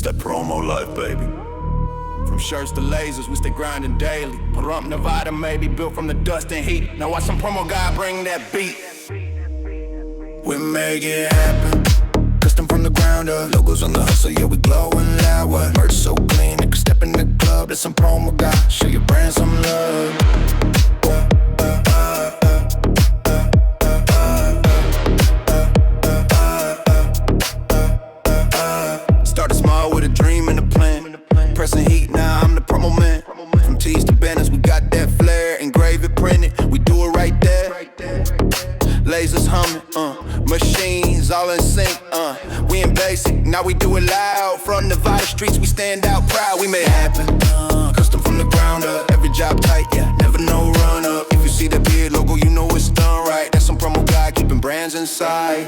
that promo life, baby. From shirts to lasers, we stay grinding daily. Put up Nevada, maybe built from the dust and heat. Now watch some promo guy bring that beat. We make it happen, custom from the ground up. Logos on the hustle, yeah, we glowing loud. What? Merch so clean, nigga step in the club. That's some promo guy, show your brand some love. Started small with a dream and a plan. Pressing heat, now I'm the promo man. From tees to banners, we got that flair. Engrave it, print it, we do it right there. Lasers humming, machines all in sync, we in basic, now we do it loud. From Nevada streets, we stand out proud. We made it happen, custom from the ground up. Every job tight, yeah, never no run up. If you see the beard logo, you know it's done right. That's some promo guy keeping brands inside.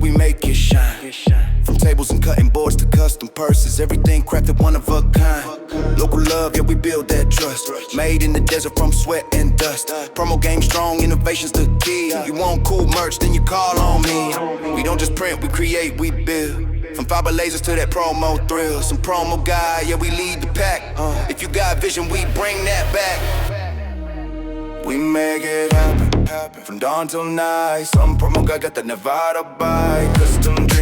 We make it shine. From tables and cutting boards to custom purses, everything crafted one of a kind. Local love, yeah, we build that trust. Made in the desert from sweat and dust. Promo game strong, innovation's the key. You want cool merch, then you call on me. We don't just print, we create, we build. From fiber lasers to that promo thrill. Some promo guy, yeah, we lead the pack. If you got vision, we bring that back. We make it happen, from dawn till night. Some promo guy got the Nevada bike. Custom dream